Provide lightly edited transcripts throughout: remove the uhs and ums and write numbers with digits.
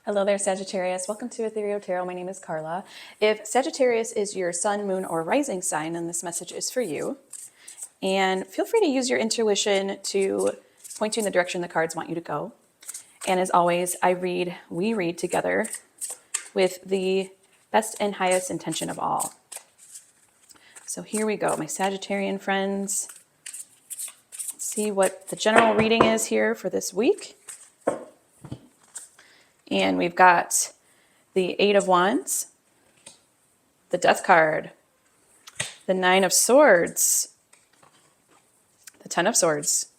Hello there, Sagittarius. Welcome to Ethereal Tarot. My name is Carla. If Sagittarius is your sun, moon, or rising sign, then this message is for you. And feel free to use your intuition to point you in the direction the cards want you to go. And as always, we read together with the best and highest intention of all. So here we go, my Sagittarian friends. Let's see what the general reading is here for this week. And we've got the Eight of Wands, the Death card, the Nine of Swords, the Ten of Swords,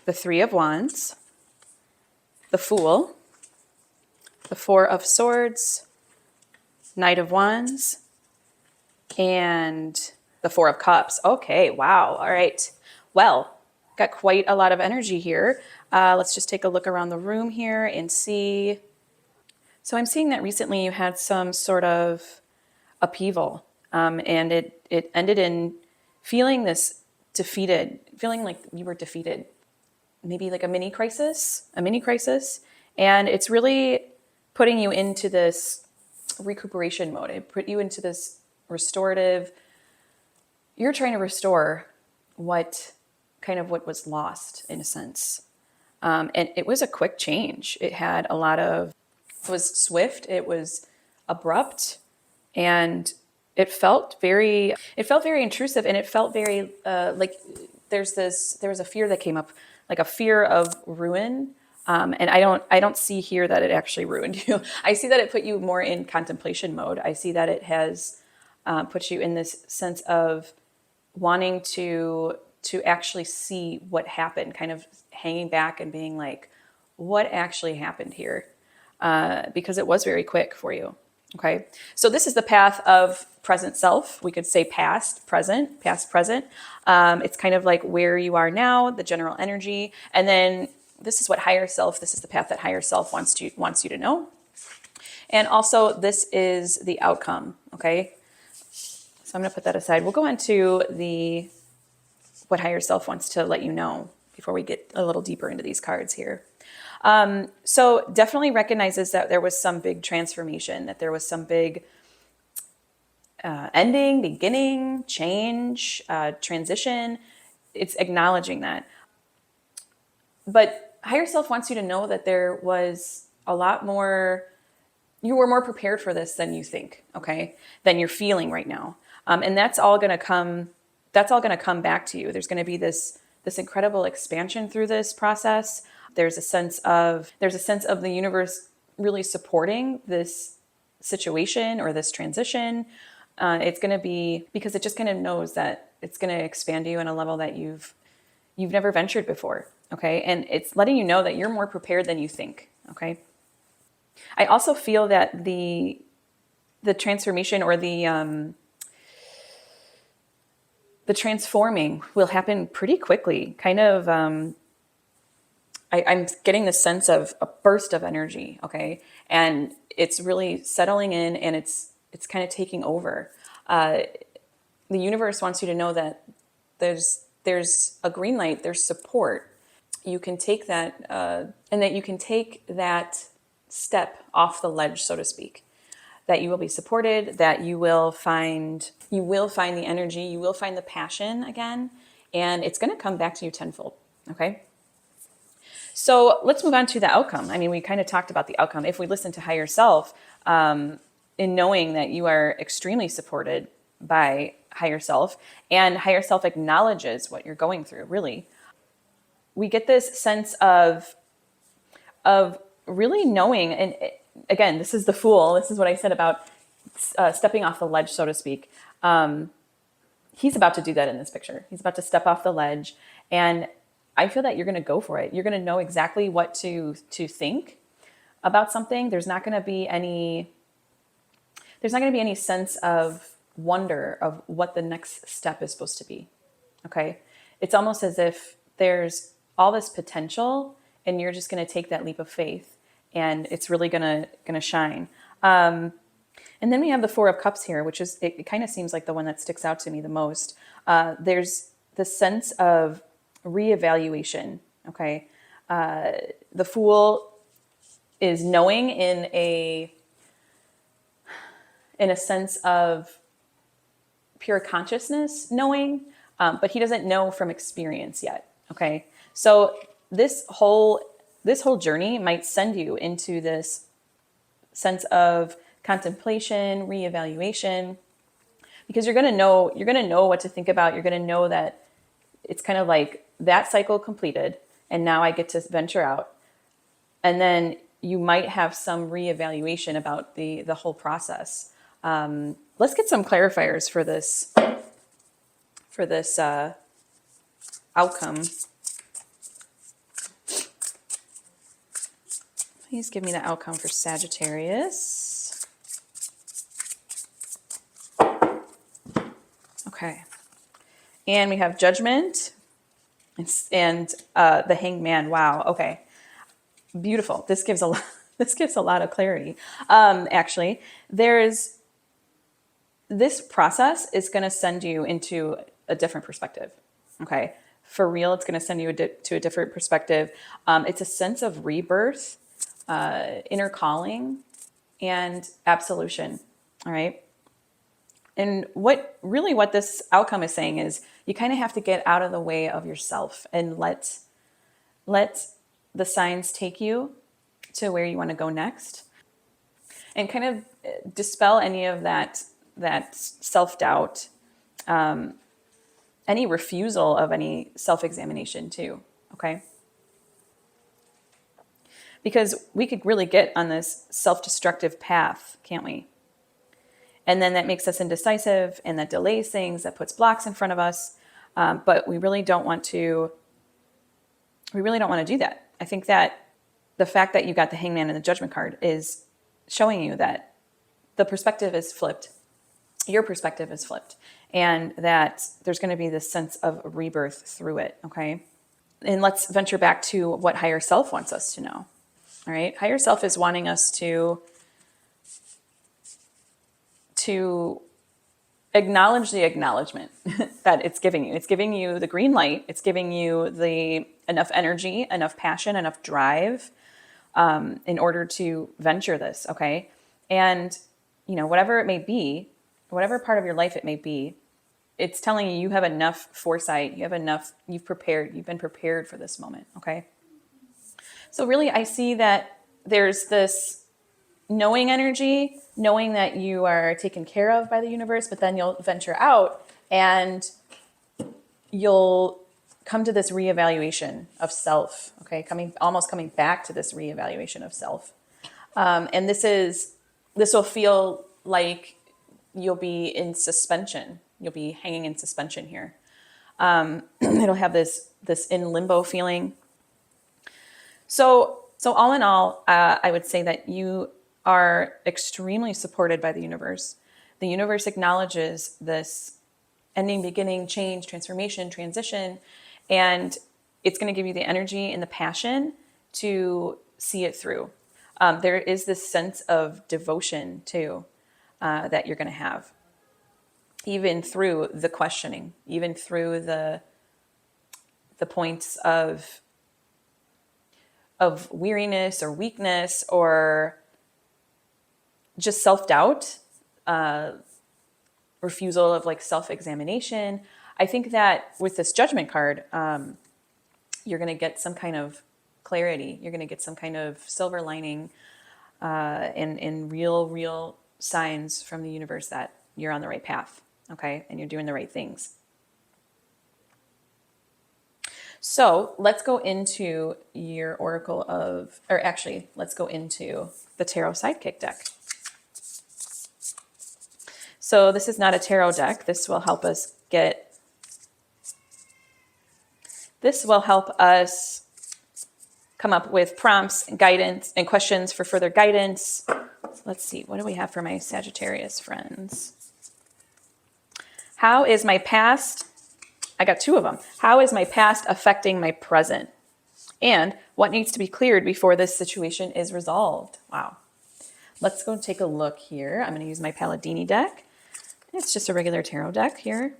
the Three of Wands, the Fool, the Four of Swords, Knight of Wands, and the Four of Cups. Okay, wow. All right. Well, got quite a lot of energy here. Let's just take a look around the room here and see. So I'm seeing that recently you had some sort of upheaval, and it ended in feeling this defeated, feeling like you were defeated, maybe like a mini crisis, and it's really putting you into this recuperation mode. It put you into this restorative. You're trying to restore what was lost in a sense. And it was a quick change. It was swift, it was abrupt, and it felt very intrusive, and it felt very like there was a fear that came up, like a fear of ruin. And I don't see here that it actually ruined you. I see that it put you more in contemplation mode. I see that it has put you in this sense of wanting to actually see what happened, kind of hanging back and being like, what actually happened here? Because it was very quick for you. Okay. So this is the path of present self. We could say past, present. It's kind of like where you are now, the general energy. And then this is what higher self, this is the path that higher self wants you to know. And also this is the outcome. Okay. So I'm going to put that aside. We'll go into what higher self wants to let you know before we get a little deeper into these cards here. So definitely recognizes that there was some big transformation, that there was some big ending, beginning, change, transition. It's acknowledging that. But higher self wants you to know that there was a lot more, you were more prepared for this than you think, okay, than you're feeling right now. And that's all going to come back to you. There's going to be this incredible expansion through this process. There's a sense of the universe really supporting this situation or this transition. It's going to be because it just kind of knows that it's going to expand you in a level that you've never ventured before. Okay. And it's letting you know that you're more prepared than you think. Okay. I also feel that the transformation or the transforming will happen pretty quickly. Kind of, I'm getting the sense of a burst of energy, okay? And it's really settling in, and it's kind of taking over. The universe wants you to know that there's a green light, there's support. You can take that, and that you can take that step off the ledge, so to speak. That you will be supported, that you will find the energy, you will find the passion again, and it's going to come back to you tenfold, okay? So let's move on to the outcome. I mean, we kind of talked about the outcome. If we listen to higher self, in knowing that you are extremely supported by higher self, and higher self acknowledges what you're going through, really, we get this sense of really knowing, and again, this is the Fool. This is what I said about stepping off the ledge, so to speak. He's about to do that in this picture. He's about to step off the ledge, and I feel that you're going to go for it. You're going to know exactly what to think about something. There's not going to be any sense of wonder of what the next step is supposed to be. Okay? It's almost as if there's all this potential, and you're just going to take that leap of faith, and it's really going to shine. And then we have the Four of Cups here, which is, it kind of seems like the one that sticks out to me the most. There's the sense of reevaluation. Okay. The Fool knowing in a sense of pure consciousness knowing, but he doesn't know from experience yet. Okay. So this whole journey might send you into this sense of contemplation, reevaluation, because you're going to know what to think about. You're going to know that it's kind of like that cycle completed and now I get to venture out. And then you might have some reevaluation about the whole process. Let's get some clarifiers for this outcome. Please give me the outcome for Sagittarius. Okay. And we have Judgment and the Hanged Man. Wow. Okay. Beautiful. This gives a lot, this gives a lot of clarity. Actually, this process is going to send you into a different perspective. Okay. For real, it's going to send you to a different perspective. It's a sense of rebirth, inner calling, and absolution. All right. And what this outcome is saying is you kind of have to get out of the way of yourself and let the signs take you to where you want to go next, and kind of dispel any of that self-doubt, any refusal of any self-examination too. Okay. Because we could really get on this self-destructive path, can't we? And then that makes us indecisive, and that delays things, that puts blocks in front of us. But we really don't want to do that. I think that the fact that you got the Hangman and the Judgment card is showing you that the perspective is flipped. Your perspective is flipped. And that there's going to be this sense of rebirth through it, okay? And let's venture back to what higher self wants us to know, all right? Higher self is wanting us to acknowledge the acknowledgement that it's giving you. It's giving you the green light. It's giving you the enough energy, enough passion, enough drive in order to venture this, okay? And, whatever it may be, whatever part of your life it may be, it's telling you have enough foresight. You have enough, you've been prepared for this moment, okay? So really, I see that there's this knowing energy, knowing that you are taken care of by the universe, but then you'll venture out and you'll come to this reevaluation of self, okay? Coming back to this reevaluation of self. And this will feel like you'll be in suspension. You'll be hanging in suspension here. It'll have this in limbo feeling. So all in all, I would say that you are extremely supported by the universe. The universe acknowledges this ending, beginning, change, transformation, transition, and it's going to give you the energy and the passion to see it through. There is this sense of devotion too that you're going to have, even through the questioning, even through the points of weariness or weakness or just self-doubt, refusal of like self-examination. I think that with this Judgment card, you're going to get some kind of clarity. You're going to get some kind of silver lining and real signs from the universe that you're on the right path, okay? And you're doing the right things. So let's go into your let's go into the Tarot Sidekick deck. So this is not a tarot deck. This will help us come up with prompts and guidance and questions for further guidance. Let's see, what do we have for my Sagittarius friends? How is my past, I got two of them. How is my past affecting my present? And what needs to be cleared before this situation is resolved? Wow. Let's go take a look here. I'm going to use my Palladini deck. It's just a regular tarot deck here.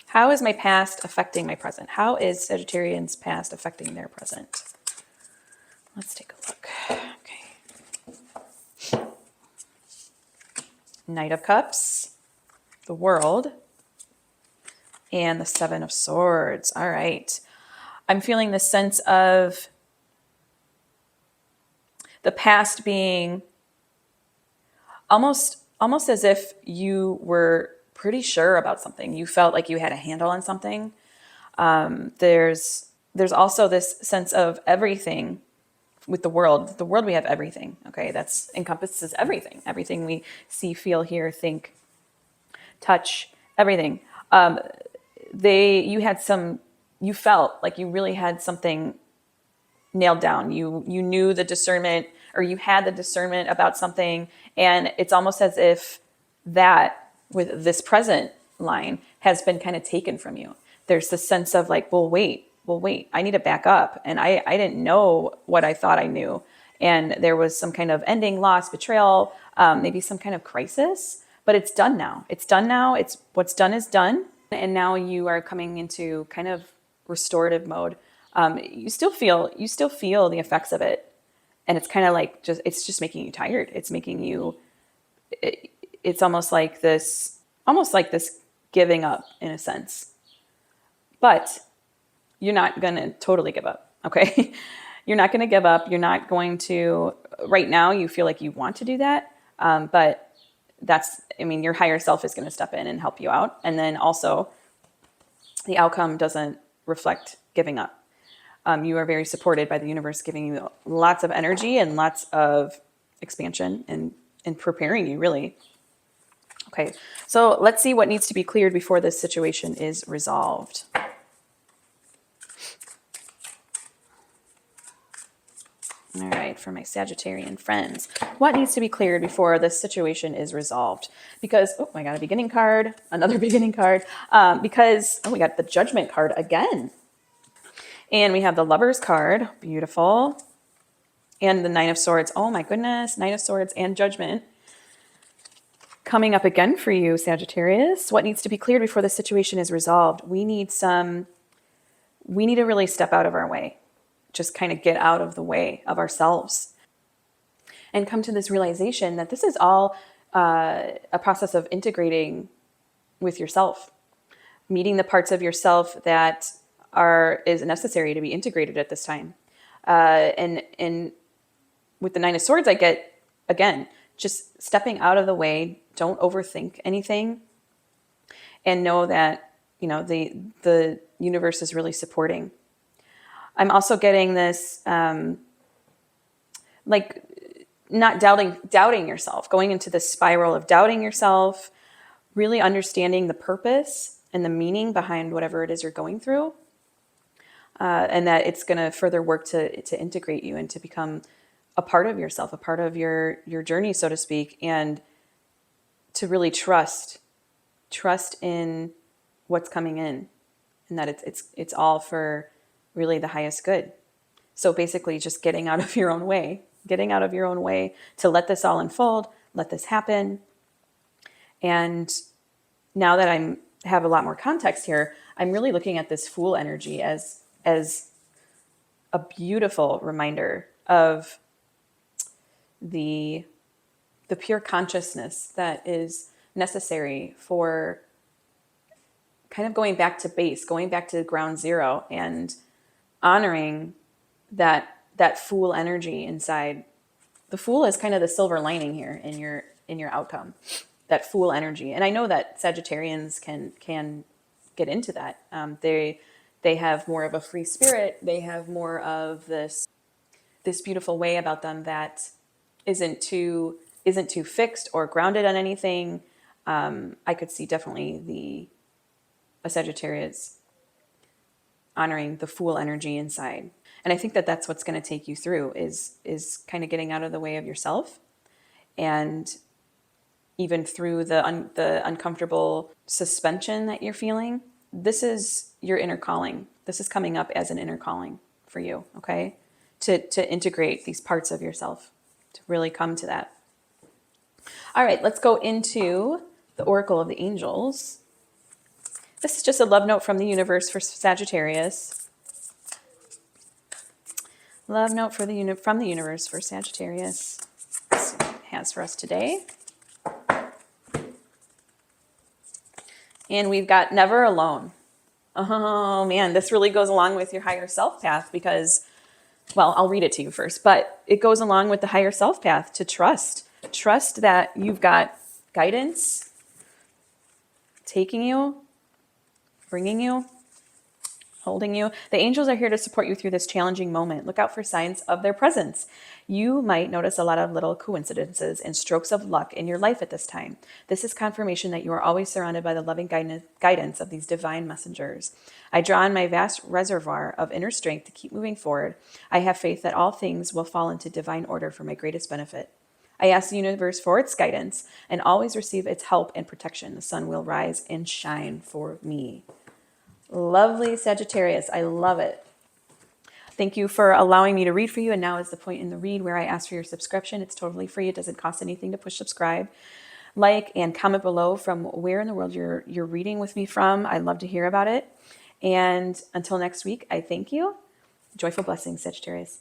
How is my past affecting my present? How is Sagittarian's past affecting their present? Let's take a look. Knight of Cups, the World, and the Seven of Swords. All right. I'm feeling the sense of the past being almost as if you were pretty sure about something. You felt like you had a handle on something. There's also this sense of everything with the world. The world, we have everything. Okay, that's encompasses everything. Everything we see, feel, hear, think, touch, everything. You felt like you really had something nailed down. You knew the discernment, or you had the discernment about something, and it's almost as if that, with this present line, has been kind of taken from you. There's this sense of like, well, wait, I need to back up, and I didn't know what I thought I knew, and there was some kind of ending, loss, betrayal, maybe some kind of crisis, but it's done now. It's done now. It's what's done is done, and now you are coming into kind of restorative mode. You still feel the effects of it, and it's kind of like it's just making you tired. It's making you. It's almost like this giving up in a sense, but you're not going to totally give up. Okay, you're not going to give up. You're not going to. Right now, you feel like you want to do that, but your higher self is going to step in and help you out, and then also the outcome doesn't reflect giving up. You are very supported by the universe, giving you lots of energy and lots of expansion and preparing you, really. Okay, so let's see what needs to be cleared before this situation is resolved. All right, for my Sagittarian friends, what needs to be cleared before this situation is resolved? Because, oh, I got a beginning card, another beginning card, because, we got the Judgment card again. And we have the Lovers card, beautiful. And the Nine of Swords. Oh my goodness, Nine of Swords and Judgment. Coming up again for you, Sagittarius. What needs to be cleared before the situation is resolved? We need to really step out of our way. Just kind of get out of the way of ourselves. And come to this realization that this is all a process of integrating with yourself. Meeting the parts of yourself that is necessary to be integrated at this time. And with the Nine of Swords, I get, again, just stepping out of the way. Don't overthink anything, and know that, the universe is really supporting. I'm also getting this, like, not doubting yourself, going into this spiral of doubting yourself, really understanding the purpose and the meaning behind whatever it is you're going through. And that it's going to further work to integrate you and to become a part of yourself, a part of your journey, so to speak, and to really trust in what's coming in, and that it's all for really the highest good. So basically, just getting out of your own way to let this all unfold, let this happen. And now that I have a lot more context here, I'm really looking at this Fool energy as a beautiful reminder of the pure consciousness that is necessary for kind of going back to base, going back to ground zero, and honoring that Fool energy inside. The Fool is kind of the silver lining here in your outcome, that Fool energy. And I know that Sagittarians can get into that. They have more of a free spirit. They have more of this beautiful way about them that isn't too fixed or grounded on anything. I could see definitely a Sagittarius honoring the Fool energy inside. And I think that that's what's going to take you through is kind of getting out of the way of yourself, and even through the uncomfortable suspension that you're feeling. This is your inner calling. This is coming up as an inner calling for you, okay? To integrate these parts of yourself, to really come to that. All right, let's go into the Oracle of the Angels. This is just a love note from the universe for Sagittarius. Love note from the universe for Sagittarius. Let's see what it has for us today. And we've got never alone. Oh man, this really goes along with your higher self path because, well, I'll read it to you first, but it goes along with the higher self path to trust. Trust that you've got guidance taking you, bringing you, holding you. The angels are here to support you through this challenging moment. Look out for signs of their presence. You might notice a lot of little coincidences and strokes of luck in your life at this time. This is confirmation that you are always surrounded by the loving guidance of these divine messengers. I draw on my vast reservoir of inner strength to keep moving forward. I have faith that all things will fall into divine order for my greatest benefit. I ask the universe for its guidance and always receive its help and protection. The sun will rise and shine for me. Lovely Sagittarius. I love it. Thank you for allowing me to read for you. And now is the point in the read where I ask for your subscription. It's totally free. It doesn't cost anything to push subscribe. Like and comment below from where in the world you're reading with me from. I'd love to hear about it. And until next week, I thank you. Joyful blessings, Sagittarius.